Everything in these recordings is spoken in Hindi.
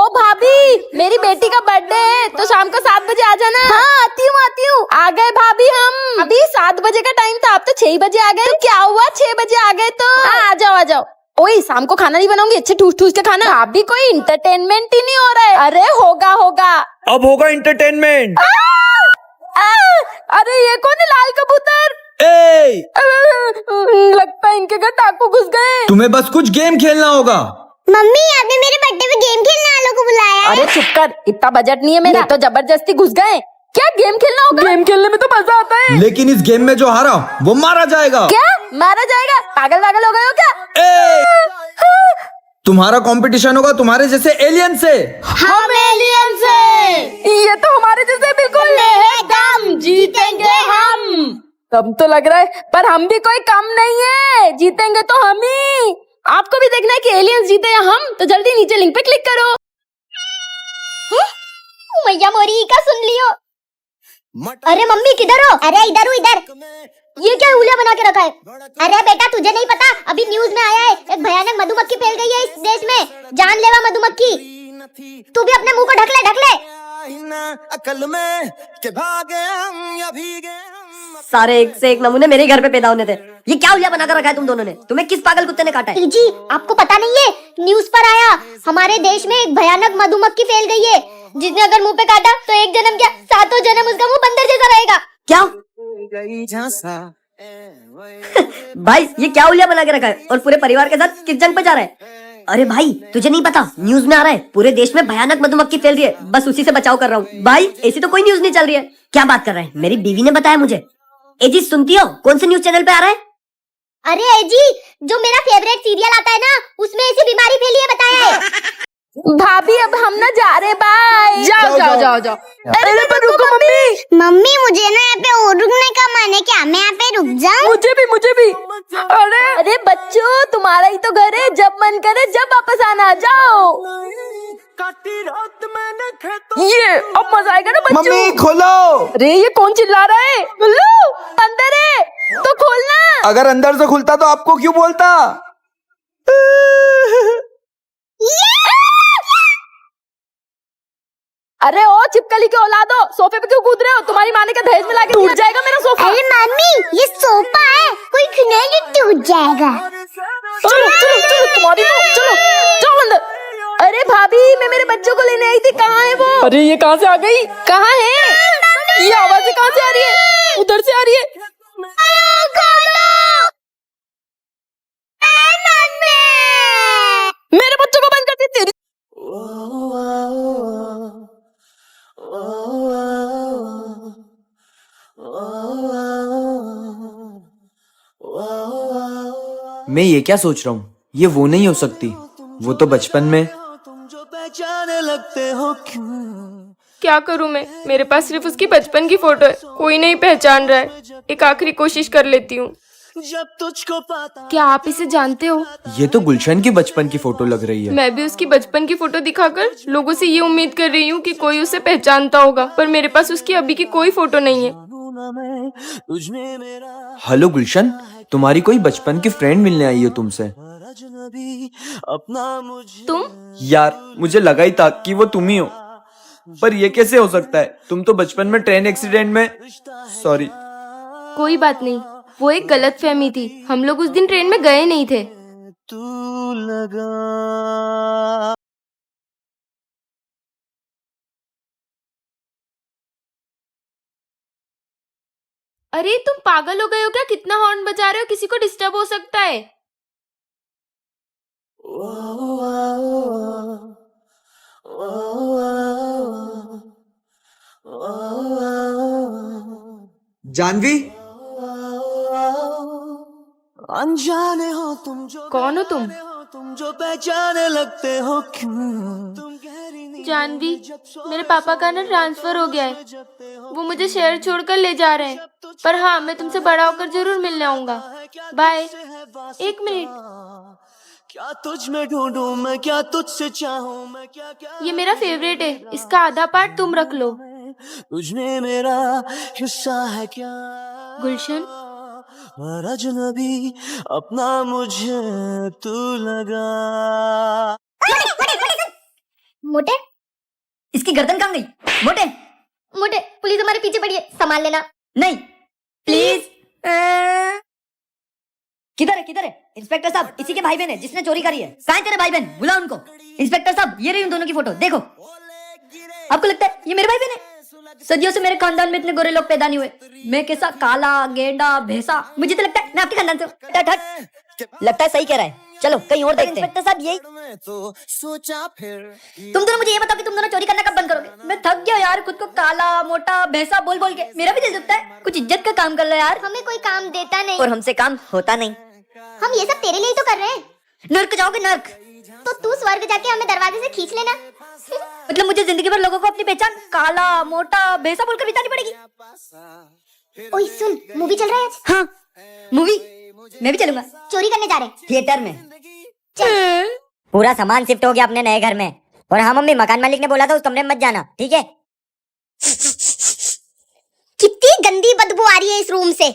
भाभी, मेरी बेटी का बर्थडे है तो शाम को 7 बजे आ जाना। हाँ आती हूँ। आ गए भाभी हम। अभी 7 बजे का टाइम था, आप तो 6 बजे आ गए। तो क्या हुआ 6 बजे आ गए तो? हाँ आ जाओ। ओए शाम को खाना नहीं बनाऊंगी, अच्छे ठूस ठूस के खाना। अभी कोई इंटरटेनमेंट ही नहीं हो रहा है। अरे होगा। अब होगा इंटरटेनमेंट। अरे ये कौन है लाल कबूतर? ए! लगता है इनके घर डाकू घुस गए। तुम्हें बस कुछ गेम खेलना होगा। मम्मी आपने मेरे बर्थडे में गेम खेलने वालों को बुलाया है। अरे चुप कर, इतना बजट नहीं है मेरा। तो जबरदस्ती घुस गए। क्या गेम खेलना होगा? गेम खेलने में तो मजा आता है। लेकिन इस गेम में जो हारा वो मारा जाएगा। क्या मारा जाएगा? पागल हो गए हो क्या? तुम्हारा कंपटीशन होगा तुम्हारे जैसे एलियन से। हम एलियन से। ये तो हमारे जैसे बिल्कुल एकदम जीतेंगे हम। कम तो लग रहा है, पर हम भी कोई कम नहीं है। जीतेंगे तो हम ही। आपको भी देखना है कि एलियंस जीते या हम, तो जल्दी नीचे लिंक पे क्लिक करो। मैया मोरी का सुन लियो। अरे मम्मी किधर हो? अरे इधर हूँ इधर। ये क्या उलिया बना के रखा है? अरे बेटा तुझे नहीं पता, अभी न्यूज में आया है एक भयानक मधुमक्खी फैल गई है इस देश में, जानलेवा मधुमक्खी। तू भी अपने मुंह को ढक ले। अकल में के भागे हम या भीगे हम। सारे एक से एक नमूने मेरे घर पे पैदा होने थे। ये क्या उलिया बनाकर रखा है तुम दोनों ने? तुम्हें किस पागल कुत्ते ने काटा है? जी आपको पता नहीं है, न्यूज पर आया हमारे देश में एक भयानक मधुमक्खी फैल गई है, जिसने अगर मुंह पे काटा तो एक जन्म क्या 7 जन्म उसका मुंह बंदर जैसा रहेगा। क्या? गई झांसा भाई ये क्या उलिया बना के रखा है और पूरे परिवार के साथ किस जंग पे जा रहा है? अरे भाई तुझे नहीं पता, न्यूज में आ रहा है पूरे देश में भयानक मधुमक्खी फैल रही है, बस उसी से बचाव कर रहा हूँ। भाई ऐसी तो कोई न्यूज नहीं चल रही है। क्या बात कर रहे हैं? मेरी बीवी ने बताया मुझे। एजी सुनती हो कौन से न्यूज चैनल पे आ रहा है? अरे जी जो मेरा फेवरेट सीरियल आता है ना, उसमें ऐसी बीमारी फैली है बताया है। भाभी अब हम ना जा रहे, बाय। जाओ। अरे पर रुको मम्मी। मम्मी मुझे ना यहाँ पे और रुकने का मन है, क्या मैं यहाँ पे रुक जाऊँ? मुझे भी। अरे बच्चों तुम्हारा ही तो घर है, जब मन करे जब वापस आना। जाओ। काटी रात मैंने खेतों ये अब मजा आएगा ना बच्चों। मम्मी खोलो। अरे ये कौन चिल्ला रहा है? गुल्लू अंदर है तो खोलना। अगर अंदर से खुलता तो आपको क्यों बोलता? अरे ओ छिपकली के औलादो, सोफे पे क्यों कूद रहे हो? तुम्हारी माँ ने क्या दहेज में लाके टूट जाएगा मेरा सोफा। अरे मम्मी ये सोफा है, कोई खुलेगी टूट जाएगा। चलो तुम्हारी तो चलो जाओ अंदर। अरे भाभी मैं मेरे बच्चों को लेने आई थी, कहाँ है वो? अरे ये कहाँ से आ गई? कहाँ है ये? आवाज़ें कहाँ से आ रही है? उधर से आ रही है। मेरे बच्चों को बंद कर दी तेरी। मैं ये क्या सोच रहा हूँ, ये वो नहीं हो सकती। वो तो बचपन में। तुम जो पहचाने लगते हो क्यों? क्या करूं मैं? मेरे पास सिर्फ उसकी बचपन की फोटो है, कोई नहीं पहचान रहा है। एक आखिरी कोशिश कर लेती हूँ। जब तुझको पता क्या आप इसे जानते हो? ये तो गुलशन की बचपन की फोटो लग रही है। मैं भी उसकी बचपन की फोटो दिखाकर लोगों से ये उम्मीद कर रही हूँ कि कोई उसे पहचानता होगा, पर मेरे पास उसकी अभी की कोई फोटो नहीं है। ना मैं तुझमें मेरा हेलो गुलशन, तुम्हारी कोई बचपन की फ्रेंड मिलने आई है तुमसे। अजनबी अपना मुझे तुम? यार मुझे लगा ही था कि वो तुम ही हो, पर ये कैसे हो सकता है? तुम तो बचपन में ट्रेन एक्सीडेंट में। सॉरी। कोई बात नहीं, वो एक गलतफहमी थी। हम लोग उस दिन ट्रेन में गए नहीं थे। तू लगा। अरे तुम पागल हो गए हो क्या? कितना हॉर्न बजा रहे हो? किसी को डिस्टर्ब हो सकता है। जानवी, अनजाने हो तुम जो कौन हो तुम? तुम जो पहचाने लगते हो क्यों? तुम गहरी नींद जानवी, मेरे पापा का ना ट्रांसफर हो गया है। वो मुझे शहर छोड़कर ले जा रहे हैं, पर हाँ मैं तुमसे बड़ा होकर जरूर मिलने आऊंगा। बाय। एक मिनट, क्या तुझ में ढूंढूं मैं, क्या तुझसे चाहूं मैं, क्या क्या ये मेरा फेवरेट है, इसका आधा पार्ट तुम रख लो। तुझ में मेरा हिस्सा है क्या? गुलशन, और अजनबी अपना मुझे तू लगा। मोटे इसकी गर्दन कहाँ गई? मोटे मोटे पुलिस हमारे पीछे पड़ी है, संभाल लेना। नहीं प्लीज। किधर है? इंस्पेक्टर साहब, इसी के भाई बहन है जिसने चोरी करी है। कहाँ है तेरे भाई बहन? बुला उनको। इंस्पेक्टर साहब, ये रही उन दोनों की फोटो, देखो। आपको लगता है ये मेरे भाई बहन है? सदियों से मेरे खानदान में इतने गोरे लोग पैदा नहीं हुए। मैं कैसा काला गेंडा भैंसा, मुझे तो लगता है मैं आपके खानदान से हूँ। लगता है सही कह रहा है, चलो कहीं और देखते हैं। इंस्पेक्टर साहब, यही तो सोचा फिर तुम दोनों मुझे ये बताओ कि तुम दोनों चोरी करना कब बंद करोगे? मैं थक गया यार खुद को काला मोटा भैंसा बोल बोल के। मेरा भी दिल दुखता है, कुछ इज्जत का काम कर लो यार। हमें कोई काम देता नहीं और हमसे काम होता नहीं। हम ये सब तेरे लिए ही तो कर रहे हैं। नर्क जाओगे नर्क। तो तू स्वर्ग जाके हमें दरवाजे से खींच लेना। मतलब मुझे जिंदगी भर लोगों को अपनी पहचान काला मोटा भैंसा बोलकर बितानी पड़ेगी। ओए सुन, मूवी चल रहा है आज। हाँ मूवी, मैं भी चलूंगा। चोरी करने जा रहे हैं। थिएटर में। चल। पूरा सामान शिफ्ट हो गया अपने नए घर में। और हाँ मम्मी, मकान मालिक ने बोला था उस कमरे में मत जाना, ठीक है? कितनी गंदी बदबू आ रही है इस रूम से।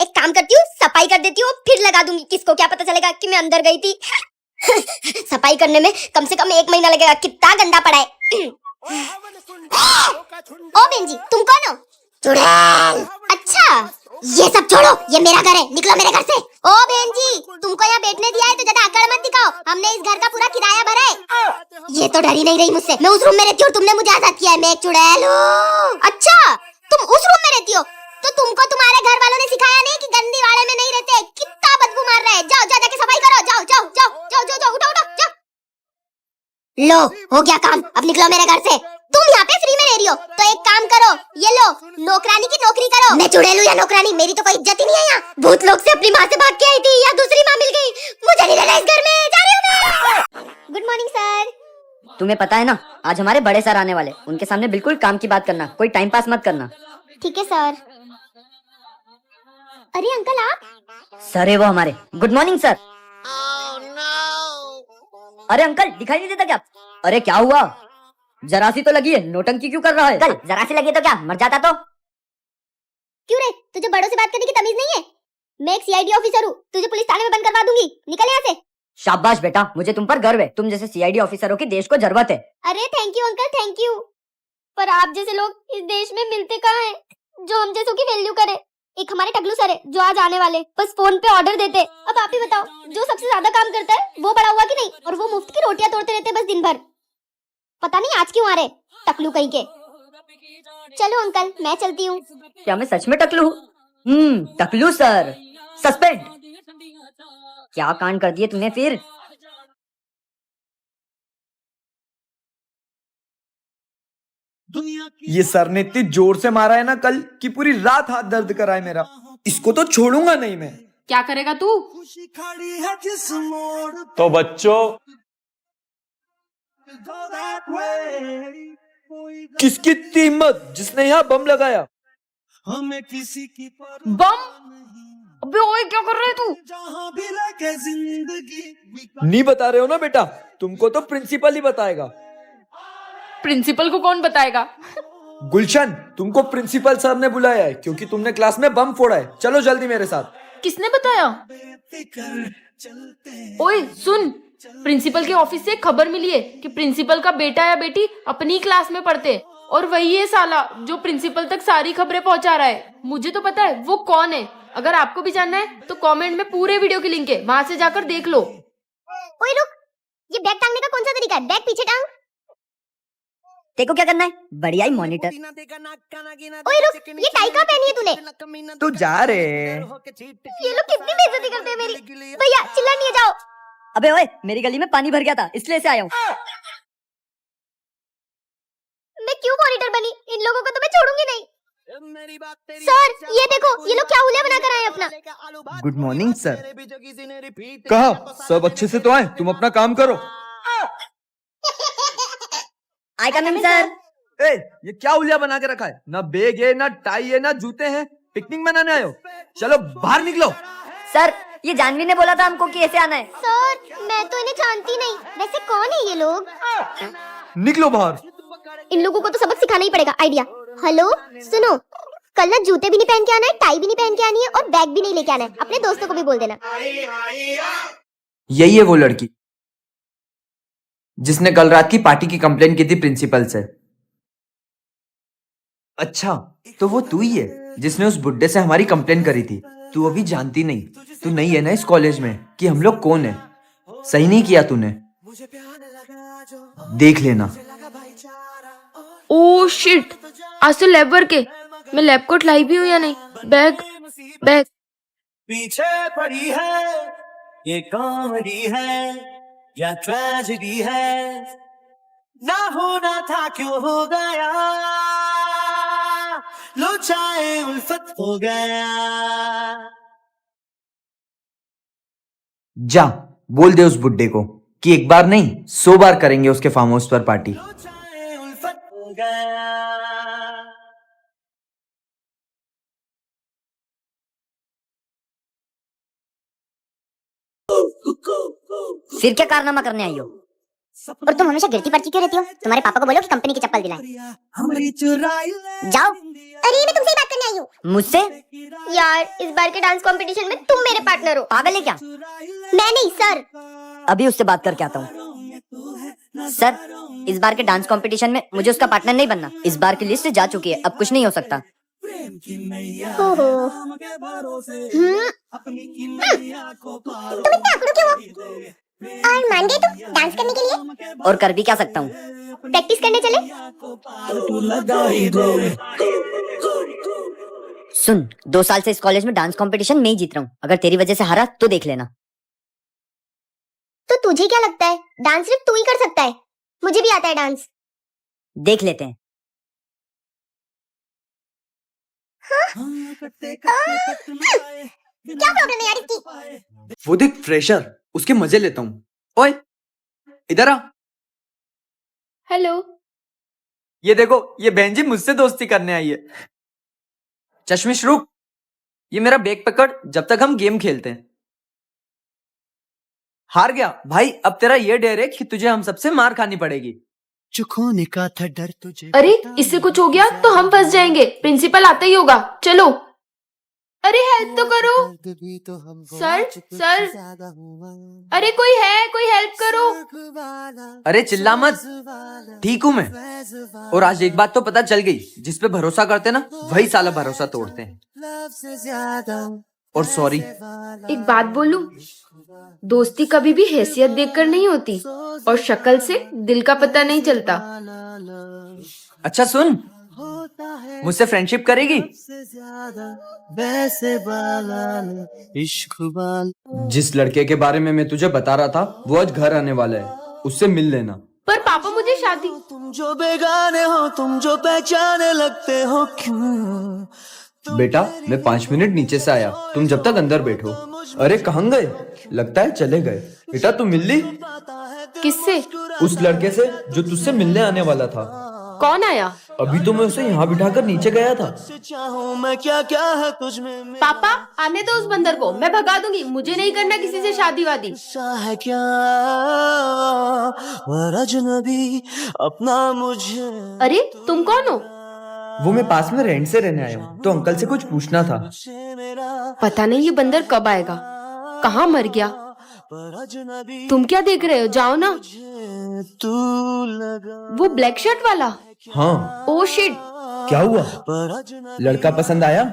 एक काम करती हूँ, सफाई कर देती हूँ, फिर लगा दूंगी। किसको क्या पता चलेगा कि मैं अंदर गई थी। सफाई करने में कम से कम 1 महीना लगेगा, कितना गंदा पड़ा है। ओ बहन जी, तुम कौन हो? चुड़ैल। अच्छा, ये सब छोड़ो, ये मेरा घर है, निकलो मेरे घर से। ओ बहन जी, तुमको यहाँ बैठने दिया है तो ज्यादा अकड़ मत दिखाओ। हमने इस घर का पूरा किराया भरा है। ये तो डर ही नहीं रही मुझसे। मैं उस रूम में रहती हूँ, तुमने मुझे आजाद किया है। मैं एक चुड़ैल हूँ। अच्छा, तुम उस रूम में रहती हो तो तुमको तुम्हारे घर वालों ने सिखाया नहीं कि गंदी वाड़े में नहीं रहते। कितना बदबू मार रहा है। जाओ जाओ, जाके सफाई करो। जाओ जाओ जाओ जाओ जाओ जाओ, उठो उठो जाओ। लो, हो गया काम, अब निकलो मेरे घर से। तुम यहाँ पे फ्री में रह रही हो तो एक काम करो, ये लो, नौकरानी की नौकरी करो। मैं चुड़ैल हूँ या नौकरानी, मेरी तो कोई इज्जत ही नहीं है यहाँ। भूत लोग से अपनी माँ से भाग के आई थी या दूसरी माँ मिल गई, मुझे नहीं रहना इस घर में। जा रही हूँ मैं। Good morning sir. तुम्हें पता है ना, आज हमारे बड़े सर आने वाले, उनके सामने बिल्कुल काम की बात करना, कोई टाइम पास मत करना। ठीक है सर। अरे अंकल आप? सर है वो हमारे। Good morning sir. अरे अंकल, दिखाई नहीं देता क्या? अरे क्या हुआ? जरा सी तो लगी है, नोटंकी क्यों कर रहा है? कल जरा सी लगी तो क्या मर जाता तो? क्यों रे, तुझे बड़ों से बात करने की तमीज नहीं है? मैं एक सीआईडी ऑफिसर हूँ, तुझे पुलिस थाने में बंद करवा दूंगी। निकल यहाँ से। शाबाश बेटा, मुझे तुम पर गर्व है। तुम जैसे सीआईडी ऑफिसरों की देश को जरूरत है। अरे thank you uncle, thank you. पर आप जैसे लोग इस देश में मिलते कहाँ हैं, जो हम जैसों की वैल्यू करे। एक हमारे टगलू सर है जो आज आने वाले, बस फोन पे ऑर्डर देते। अब आप ही बताओ, जो सबसे ज्यादा काम करता है वो बड़ा हुआ कि नहीं? और वो मुफ्त की रोटियां तोड़ते रहते बस दिन भर। पता नहीं आज क्यों आ रहे टकलू कहीं के। चलो अंकल, मैं चलती हूँ। क्या मैं सच में टकलू हूँ? टकलू सर सस्पेंड। क्या कांड कर दिए तुमने फिर? ये सर ने इतनी जोर से मारा है ना कल कि पूरी रात हाथ दर्द करा है मेरा। इसको तो छोड़ूंगा नहीं मैं। क्या करेगा तू? खुशी खड़ी है जिस मोड़ तो बच्चों, किसकी इतनी हिम्मत जिसने यहाँ बम लगाया? हमें किसी की बम? अबे ओए, क्या कर रहा है तू? जहां भी लगे जिंदगी। नहीं बता रहे हो ना बेटा, तुमको तो प्रिंसिपल ही बताएगा। प्रिंसिपल को कौन बताएगा? गुलशन, तुमको प्रिंसिपल सर ने बुलाया है क्योंकि तुमने क्लास में बम फोड़ा है। चलो जल्दी मेरे साथ। किसने बताया? ओए सुन, प्रिंसिपल के ऑफिस से खबर मिली है कि प्रिंसिपल का बेटा या बेटी अपनी क्लास में पढ़ते हैं और वही है साला जो प्रिंसिपल तक सारी खबरें पहुंचा रहा है। मुझे तो पता है वो कौन है। अगर आपको भी जानना है तो कमेंट में पूरे वीडियो की लिंक है, वहां से जाकर देख लो। ओए रुक, ये बैग टांगने का कौन सा तरीका है? बैग पीछे टांग। देखो क्या करना है, बढ़िया ही मॉनिटर। ओए रुक, ये टाई कहाँ पहनी है तूने? तू जा रे। ये लोग कितनी बेइज्जती करते हैं मेरी। भैया चिल्ला नहीं जाओ। अबे ओए, मेरी गली में पानी भर गया था इसलिए से आया हूँ। मैं क्यों मॉनिटर बनी? इन लोगों को तो मैं छोड़ूंगी नहीं। सर ये देखो, ये लोग क्या हुलिया बना कर आए अपना। Good morning sir. कहा सब अच्छे से तो आए, तुम अपना काम करो। आई कम इन सर। ए, ये क्या उलिया बना के रखा है? ना बैग है, ना टाई है, ना जूते हैं। पिकनिक मनाने आए हो? चलो बाहर निकलो। सर, ये जानवी ने बोला था हमको कि ऐसे आना है। सर मैं तो इन्हें जानती नहीं। वैसे कौन है ये लोग? निकलो बाहर। इन लोगों को तो सबक सिखाना ही पड़ेगा। आइडिया। हेलो सुनो, कल ना जूते भी नहीं पहन के आना है, टाई भी नहीं पहन के आनी है और बैग भी नहीं लेके आना है। अपने दोस्तों को भी बोल देना। यही है वो लड़की। जिसने कल रात की पार्टी की कंप्लेन की थी प्रिंसिपल से। अच्छा, तो वो तू ही है जिसने उस बुड्ढे से हमारी कंप्लेन करी थी। तू अभी जानती नहीं, तू नहीं है ना इस कॉलेज में कि हम लोग कौन है। सही नहीं किया तूने, देख लेना। ओ शिट, आज तो लैब वर्क है। मैं लैब कोट लाई भी हूँ या नहीं? बैग बैग पीछे पड़ी है, ये कॉमेडी है या ट्रेजेडी है, ना होना था क्यों हो गया, लो चाहे उल्फत हो गया। जा बोल दे उस बुड्ढे को कि एक बार नहीं 100 बार करेंगे उसके फार्म हाउस पर पार्टी। लो चाहे उल्फत हो गया। फिर क्या कारनामा करने आई हो? और तुम हमेशा गिरती पड़ती क्यों रहती हो? तुम्हारे पापा को बोलो कि कंपनी की चप्पल दिलाएं। हमारी चुराई जाओ। अरे मैं तुमसे ही बात करने आई हूँ। मुझसे? यार इस बार के डांस कंपटीशन में तुम मेरे पार्टनर हो। पागल है क्या? मैं नहीं सर। अभी उससे बात करके आता हूँ। सर, इस बार के डांस कंपटीशन में मुझे उसका पार्टनर नहीं बनना। इस बार की लिस्ट जा चुकी है, अब कुछ नहीं हो सकता। ओहो। तुम इतना आकुड़ क्यों हो? और मान गए तुम डांस करने के लिए? और कर भी क्या सकता हूँ? प्रैक्टिस करने चले? सुन, 2 साल से इस कॉलेज में डांस कंपटीशन में ही जीत रहा हूँ। अगर तेरी वजह से हारा तो देख लेना। तो तुझे क्या लगता है डांस सिर्फ तू ही कर सकता है? मुझे भी आता है डांस। देख लेते हैं। क्या प्रॉब्लम है यार इसकी? वो देख फ्रेशर, उसके मजे लेता हूँ। ओए इधर आ। हेलो। ये देखो, ये बहन जी मुझसे दोस्ती करने आई है। चश्मिश रुक, ये मेरा बैग पकड़ जब तक हम गेम खेलते हैं। हार गया भाई, अब तेरा ये डर है कि तुझे हम सबसे मार खानी पड़ेगी। जो खोने का था डर तुझे। अरे इससे कुछ हो गया तो हम फंस जाएंगे। प्रिंसिपल आता ही होगा, चलो। अरे हेल्प तो करो। सर सर, अरे कोई है, कोई हेल्प करो। अरे चिल्ला मत, ठीक हूं मैं। और आज एक बात तो पता चल गई, जिस पे भरोसा करते ना वही साला भरोसा तोड़ते हैं। और सॉरी। एक बात बोलूं, दोस्ती कभी भी हैसियत देखकर नहीं होती और शक्ल से दिल का पता नहीं चलता। अच्छा सुन, मुझसे फ्रेंडशिप करेगी? जिस लड़के के बारे में मैं तुझे बता रहा था वो आज घर आने वाला है, उससे मिल लेना। पर पापा मुझे शादी। तुम जो बेगाने हो, तुम जो पहचाने लगते हो क्यों? बेटा मैं 5 मिनट नीचे से आया, तुम जब तक अंदर बैठो। अरे कहाँ गए? लगता है चले गए। बेटा तू मिल ली? किससे? उस लड़के से जो तुझसे मिलने आने वाला था। कौन आया? अभी तो मैं उसे यहाँ बिठाकर नीचे गया था। चाहूं मैं क्या क्या है तुझ में पापा आने दो उस बंदर को, मैं भगा दूंगी। मुझे नहीं करना किसी से शादी वादी। है क्या और अजनबी अपना मुझे। अरे तुम कौन हो? वो मैं पास में रेंट से रहने आया हूँ, तो अंकल से कुछ पूछना था। पता नहीं ये बंदर कब आएगा, कहाँ मर गया। तुम क्या देख रहे हो, जाओ ना। तू लगा वो ब्लैक शर्ट वाला? हाँ। Oh shit. क्या हुआ? लड़का पसंद आया?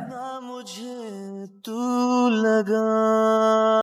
मुझे तू लगा।